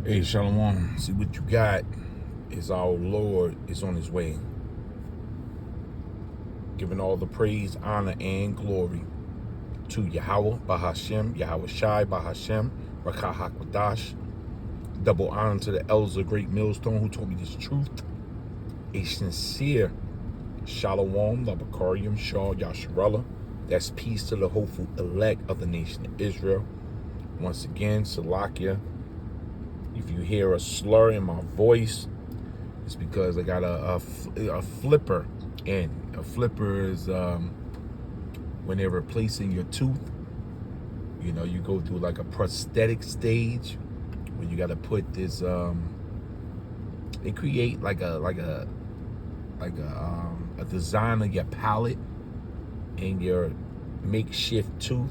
Hey, Shalom. See what you got is our Lord is on his way. Giving all the praise, honor, and glory to Yahweh, Bahashem, Yahweh Shai, Bahashem, Rakah HaKodash. Double honor to the elders of Great Millstone who told me this truth. A sincere Shalom, Labakarium, Shah, Yasharallah. That's peace to the hopeful elect of the nation of Israel. Once again, Salakia. If you hear a slur in my voice, it's because I got a flipper in. A flipper is when they're replacing your tooth. You know, you go through like a prosthetic stage where you got to put this. They create like a design of your palate and your makeshift tooth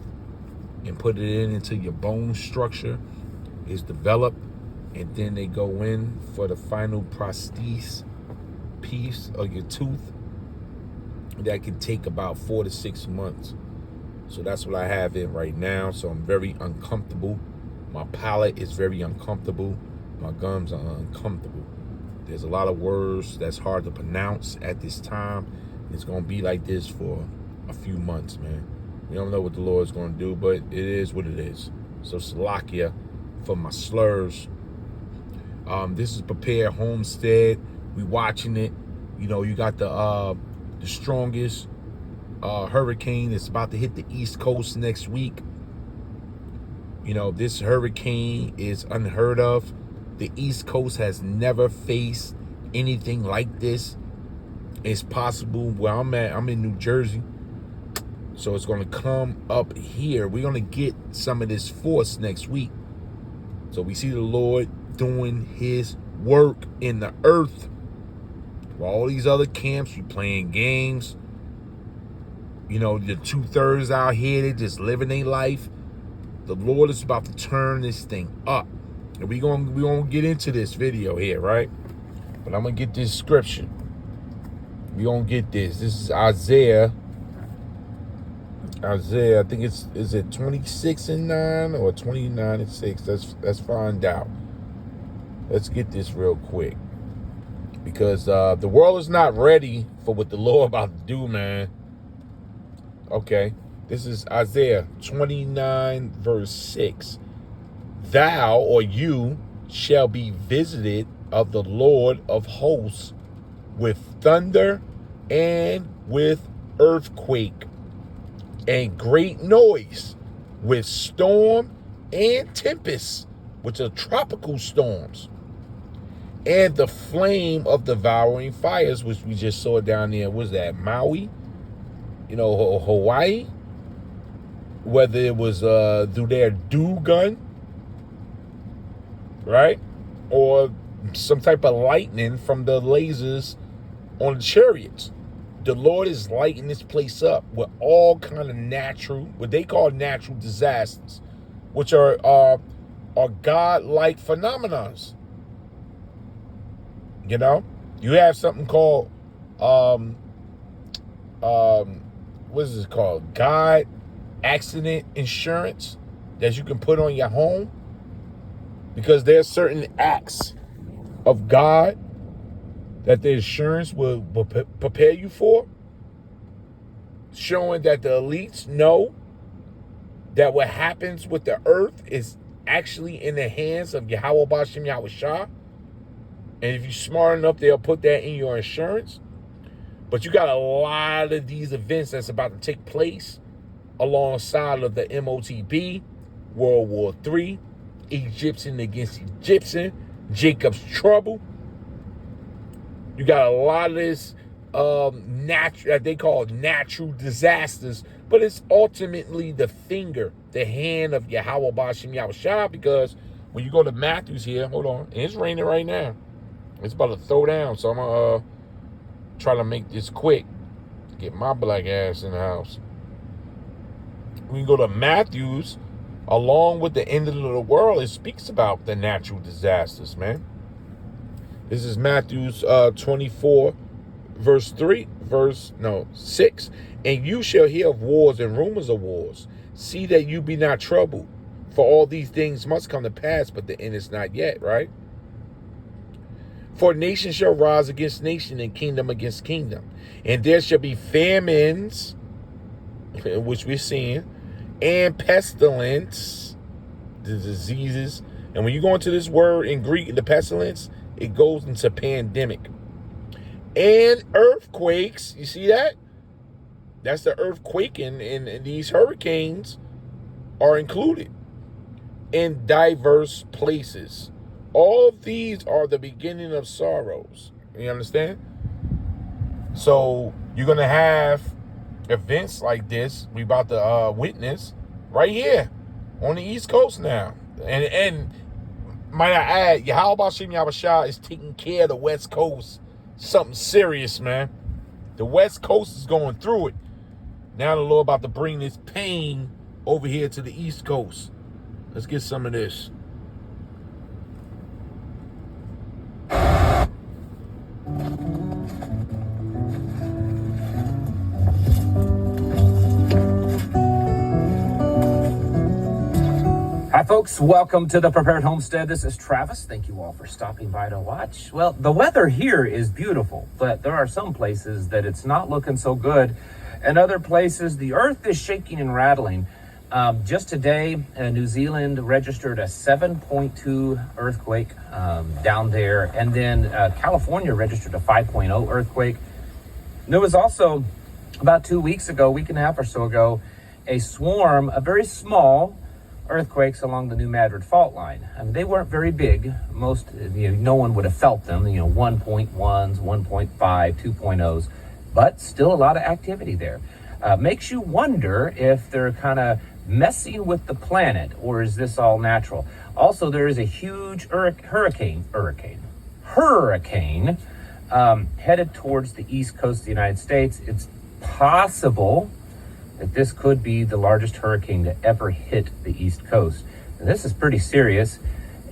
and put it into your bone structure is developed. And then they go in for the final prosthesis piece of your tooth. That can take about 4 to 6 months. So that's what I have in right now. So I'm very uncomfortable. My palate is very uncomfortable. My gums are uncomfortable. There's a lot of words that's hard to pronounce at this time. It's going to be like this for a few months, man. We don't know what the Lord's going to do, but it is what it is. So Salakia for my slurs. This is Prepare Homestead. We watching it. You know, you got the strongest hurricane that's about to hit the East Coast next week. You know, this hurricane is unheard of. The East Coast has never faced anything like this. It's possible where I'm at. I'm in New Jersey. So it's going to come up here. We're going to get some of this force next week. So we see the Lord doing his work in the earth. While all these other camps, you playing games. You know, the 2/3 out here, they just living their life. The Lord is about to turn this thing up. And we gonna get into this video here, right? But I'm gonna get this scripture. We gonna get this. This is Isaiah. I think is it 26:9 or 29:6? Let's find out. Let's get this real quick. Because the world is not ready for what the Lord about to do, man. Okay. This is Isaiah 29 verse 6. Thou or you shall be visited of the Lord of hosts with thunder and with earthquake and great noise, with storm and tempest, which are tropical storms, and the flame of devouring fires, which we just saw down there. Was that Maui? You know, Hawaii? Whether it was through their dew gun, right? Or some type of lightning from the lasers on the chariots. The Lord is lighting this place up with all kind of natural, what they call natural disasters, which are God-like phenomenons. You know, you have something called, what is this called? God accident insurance that you can put on your home, because there's certain acts of God that the insurance will prepare you for, showing that the elites know that what happens with the earth is actually in the hands of Yahweh Bashem Yahweh Shah. And if you're smart enough, they'll put that in your insurance. But you got a lot of these events that's about to take place alongside of the MOTB, World War III, Egyptian against Egyptian, Jacob's trouble. You got a lot of this natural, they call it natural disasters, but it's ultimately the finger, the hand of Yahweh Bashem Yahweh Shah, because when you go to Matthew's here, hold on, and it's raining right now. It's about to throw down, so I'm going to try to make this quick. Get my black ass in the house. When you go to Matthew's, along with the end of the world, it speaks about the natural disasters, man. This is Matthew's 24, verse 6. And you shall hear of wars and rumors of wars. See that you be not troubled. For all these things must come to pass, but the end is not yet, right? For nation shall rise against nation and kingdom against kingdom. And there shall be famines, which we're seeing, and pestilence, the diseases. And when you go into this word in Greek, the pestilence, it goes into pandemic. And earthquakes, you see that? That's the earthquake, and these hurricanes are included in diverse places. All of these are the beginning of sorrows. You understand? So you're going to have events like this we about to witness right here on the East Coast now. And might I add, Yahweh Hashem Yahushua is taking care of the West Coast. Something serious, man. The West Coast is going through it. Now the Lord about to bring this pain over here to the East Coast. Let's get some of this. Hi folks, welcome to the Prepared Homestead. This is Travis. Thank you all for stopping by to watch. Well, the weather here is beautiful, but there are some places that it's not looking so good. And other places, the earth is shaking and rattling. Just today, New Zealand registered a 7.2 earthquake down there. And then California registered a 5.0 earthquake. And there was also, about 2 weeks ago, week and a half or so ago, a swarm, a very small earthquakes along the New Madrid fault line. I mean, they weren't very big. Most, no one would have felt them, 1.1s, 1.5, 2.0s, but still a lot of activity there. Makes you wonder if they're kind of messing with the planet, or is this all natural? Also, there is a huge hurricane headed towards the east coast of the United States. It's possible that this could be the largest hurricane to ever hit the East Coast. And this is pretty serious.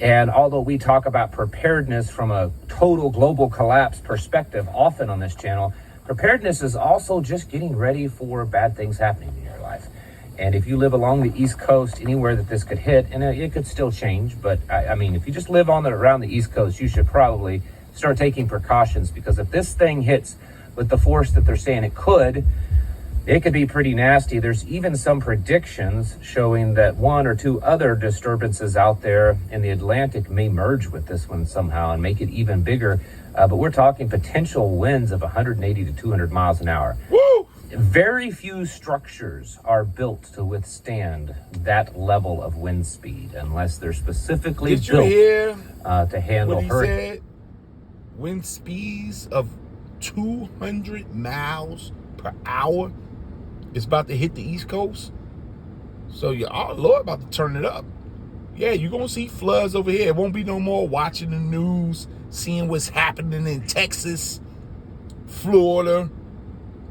And although we talk about preparedness from a total global collapse perspective often on this channel, preparedness is also just getting ready for bad things happening in your life. And if you live along the East Coast, anywhere that this could hit, and it could still change, but I mean, if you just live around the East Coast, you should probably start taking precautions, because if this thing hits with the force that they're saying it could be pretty nasty. There's even some predictions showing that one or two other disturbances out there in the Atlantic may merge with this one somehow and make it even bigger. But we're talking potential winds of 180 to 200 miles an hour. Woo! Very few structures are built to withstand that level of wind speed unless they're specifically built to handle hurricanes. Wind speeds of 200 miles per hour is about to hit the East Coast. So our Lord about to turn it up. Yeah, you're going to see floods over here. It won't be no more watching the news, seeing what's happening in Texas, Florida.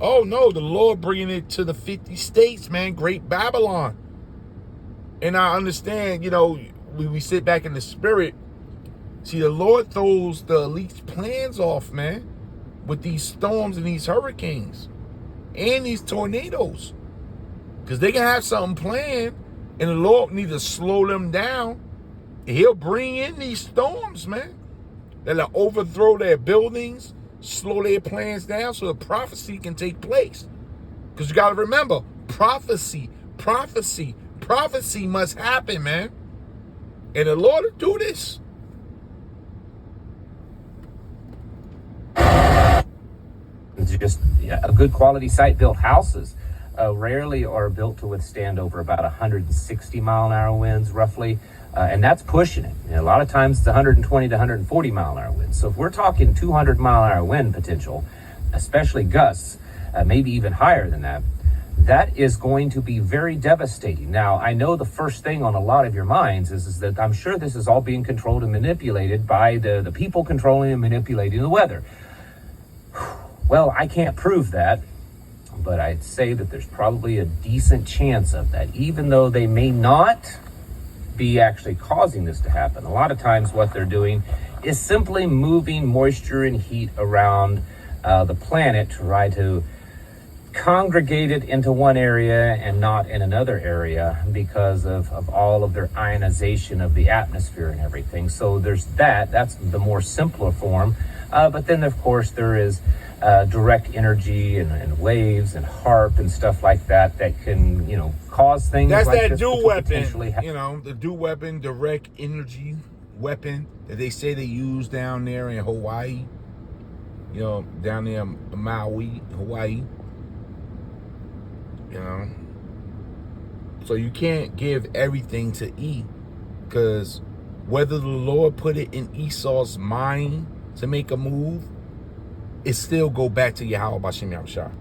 Oh, no, the Lord bringing it to the 50 states, man. Great Babylon. And I understand, we sit back in the spirit. See, the Lord throws the elite's plans off, man, with these storms and these hurricanes and these tornadoes. Because they can have something planned, and the Lord needs to slow them down. He'll bring in these storms, man, that'll overthrow their buildings, slow their plans down so the prophecy can take place. Because you got to remember, prophecy must happen, man. And the Lord will do this. It's just a good quality site-built houses rarely are built to withstand over about 160 mile an hour winds roughly, and that's pushing it. A lot of times it's 120 to 140 mile an hour winds. So if we're talking 200 mile an hour wind potential, especially gusts, maybe even higher than that, that is going to be very devastating. Now, I know the first thing on a lot of your minds is that I'm sure this is all being controlled and manipulated by the people controlling and manipulating the weather. Well, I can't prove that, but I'd say that there's probably a decent chance of that, even though they may not be actually causing this to happen. A lot of times what they're doing is simply moving moisture and heat around the planet to try to congregated into one area and not in another area because of all of their ionization of the atmosphere and everything. So there's that's the more simpler form. But then, of course, there is direct energy and waves and HARP and stuff like that can, cause things That's like that this dual to weapon, potentially the dual weapon, direct energy weapon that they say they use down there in Hawaii. Down there in Maui, Hawaii. So you can't give everything to E, because whether the Lord put it in Esau's mind to make a move, it still go back to Yahweh B'Shem Yahushua.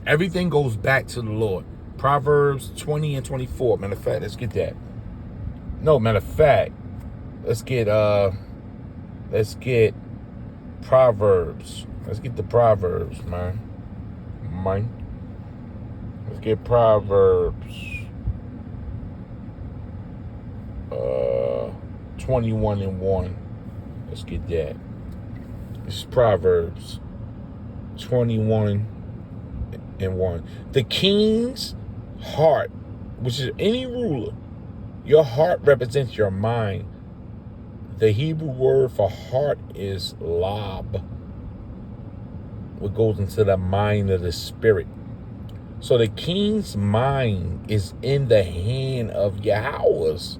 Everything goes back to the Lord. Proverbs 20 and 24. Matter of fact, let's get that. No, matter of fact, let's get Proverbs. Let's get the Proverbs, man. Let's get Proverbs 21 and 1. Let's get that. This is Proverbs 21 and 1. The king's heart, which is any ruler, your heart represents your mind. The Hebrew word for heart is lab, what goes into the mind of the spirit. So the king's mind is in the hand of Yahweh's.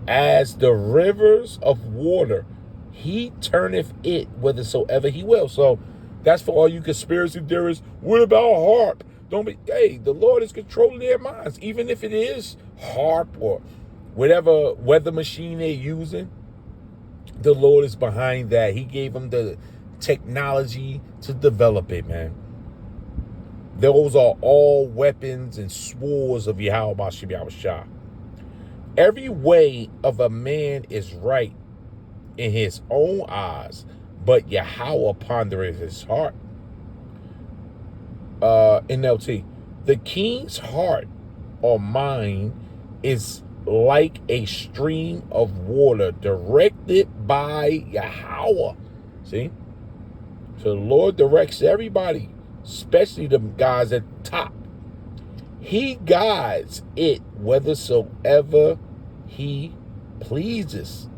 As the rivers of water, he turneth it whithersoever he will. So that's for all you conspiracy theorists. What about HARP? The Lord is controlling their minds. Even if it is HARP or whatever weather machine they're using, the Lord is behind that. He gave them the technology to develop it, man. Those are all weapons and swords of Yahweh B'Shem Yahushua. Every way of a man is right in his own eyes, but Yahweh pondereth his heart. NLT. The king's heart or mind is like a stream of water directed by Yahweh. See? So the Lord directs everybody, especially the guys at the top. He guides it whithersoever he pleases.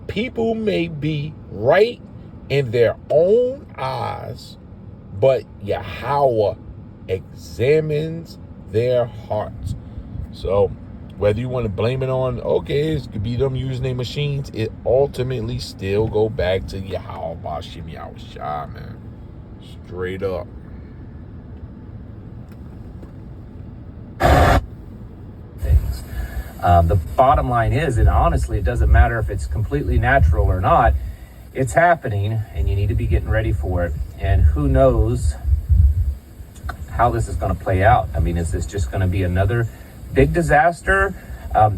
People may be right in their own eyes, but Yahweh examines their hearts. So whether you want to blame it on, it could be them using their machines, it ultimately still go back to Yahweh B'Shem Yahushua, man. Straight up. Things. The bottom line is, and honestly, it doesn't matter if it's completely natural or not, it's happening, and you need to be getting ready for it. And who knows how this is going to play out. I mean, is this just going to be another big disaster?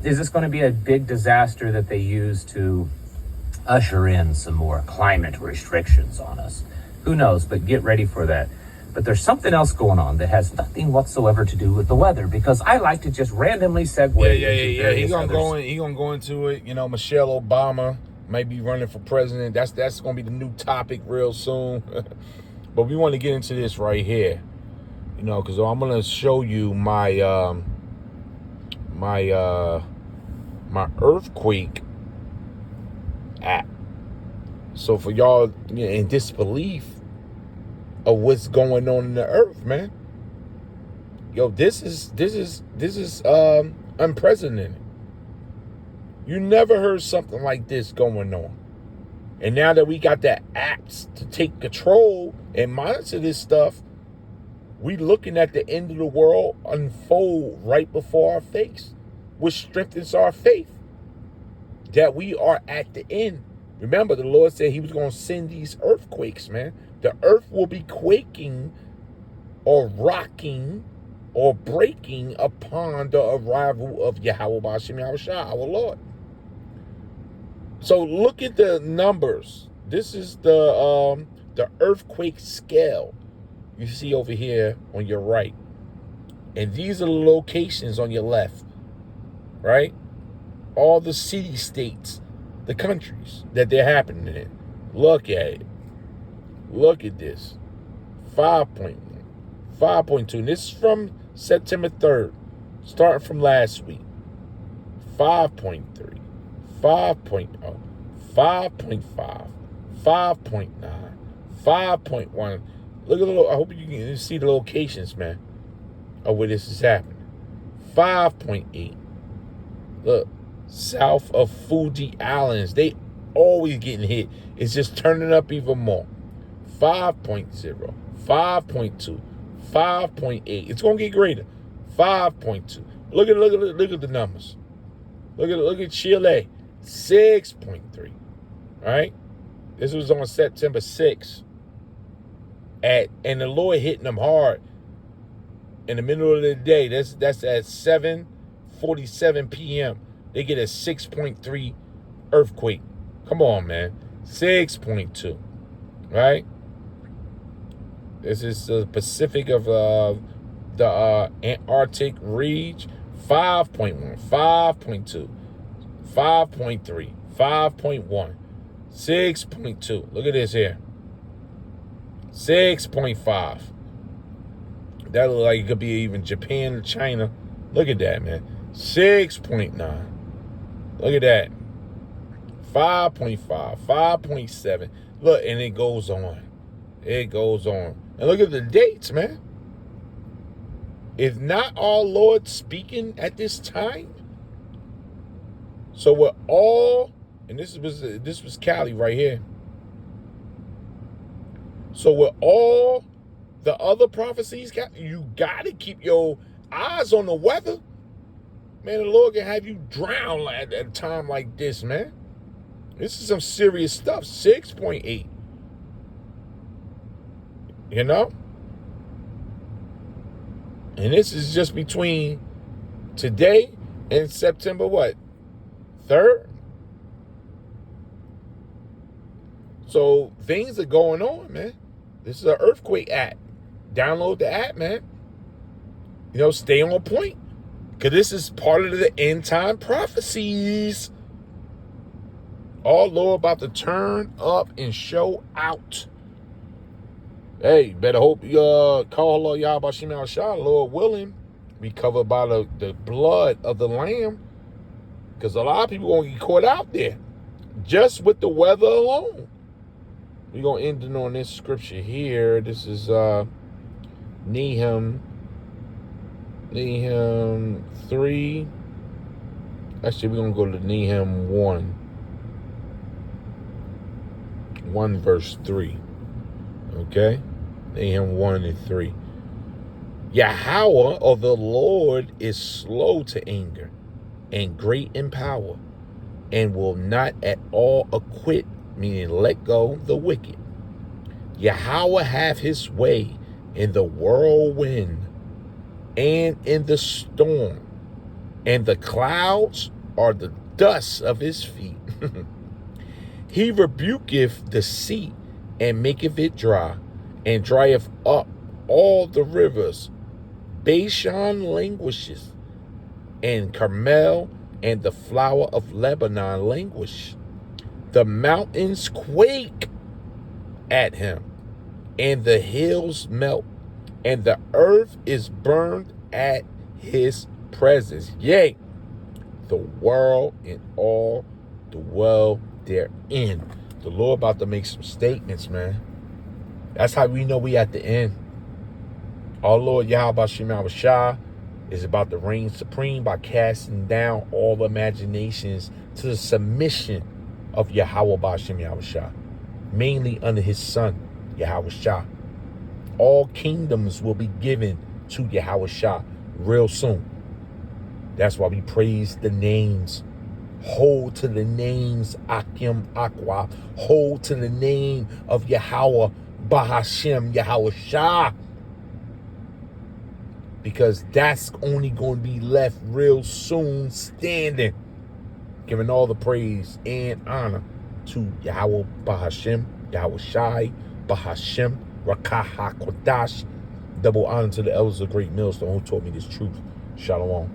Is this going to be a big disaster that they use to usher in some more climate restrictions on us? Who knows, but get ready for that. But there's something else going on that has nothing whatsoever to do with the weather, because I like to just randomly segue. Yeah. He's gonna go into it. Michelle Obama might be running for president. That's gonna be the new topic real soon. But we want to get into this right here, because I'm gonna show you my my earthquake app. So for y'all in disbelief of what's going on in the earth, man. This is unprecedented. You never heard something like this going on. And now that we got the apps to take control and monitor this stuff, we looking at the end of the world unfold right before our face, which strengthens our faith that we are at the end. Remember, the Lord said he was going to send these earthquakes, man. The earth will be quaking or rocking or breaking upon the arrival of Yahweh B'Shem Yahushua, our Lord. So look at the numbers. This is the earthquake scale you see over here on your right. And these are the locations on your left, right? All the city-states, the countries that they're happening in. Look at it. Look at this. 5.1, 5.2. And this is from September 3rd, starting from last week. 5.3, 5.0, 5.5, 5.9, 5.1. Look at the I hope you can see the locations, man, of where this is happening. 5.8. Look, south of Fuji Islands. They always getting hit. It's just turning up even more. 5.0, 5.2, 5.8. It's gonna get greater. 5.2. Look at the numbers. Look at Chile. 6.3. All right. This was on September 6th. And the Lord hitting them hard in the middle of the day. That's at 7:47 p.m. They get a 6.3 earthquake. Come on, man. 6.2. Right? This is the Pacific of the Antarctic region. 5.1, 5.2, 5.3, 5.1, 6.2. Look at this here. 6.5. That look like it could be even Japan or China. Look at that, man. 6.9. Look at that. 5.5, 5.7. Look, and it goes on. It goes on. And look at the dates, man. Is not our Lord speaking at this time? So we're all, and this was Cali right here. So with all the other prophecies, you got to keep your eyes on the weather. Man, the Lord can have you drown at a time like this, man. This is some serious stuff. 6.8. You know? And this is just between today and September what? 3rd? So things are going on, man. This is an earthquake app. Download the app, man. You know, stay on point. Because this is part of the end time prophecies. All Lord about to turn up and show out. Hey, better hope you call Lord Yahweh Shem Shah, Lord willing, be covered by the blood of the Lamb. Because a lot of people going to get caught out there just with the weather alone. We're going to end it on this scripture here. This is Nahum 3. Actually, we're going to go to Nahum 1 verse 3. Okay? Nahum 1 and 3. Yahweh, or the Lord, is slow to anger and great in power, and will not at all acquit, meaning let go the wicked. Yahweh have his way in the whirlwind and in the storm, and the clouds are the dust of his feet. He rebuketh the sea and maketh it dry, and drieth up all the rivers. Bashan languishes, and Carmel and the flower of Lebanon languish. The mountains quake at him, and the hills melt, and the earth is burned at his presence. Yea, the world and all dwell therein. The Lord about to make some statements, man. That's how we know we at the end. Our Lord Yahweh Shem Shah is about to reign supreme by casting down all imaginations to the submission of Yahweh Shem Shah, mainly under his son, Yahweh Shah. All kingdoms will be given to Yahweh Shah real soon. That's why we praise the names. Hold to the names Akim Aqua. Hold to the name of Yahweh Bahashem Yahweh Shah. Because that's only going to be left real soon standing. Giving all the praise and honor to Yahweh Bahashem, Yahweh Shai, Bahashem, Rakaha Kodash. Double honor to the elders of Great Millstone who taught me this truth. Shalom.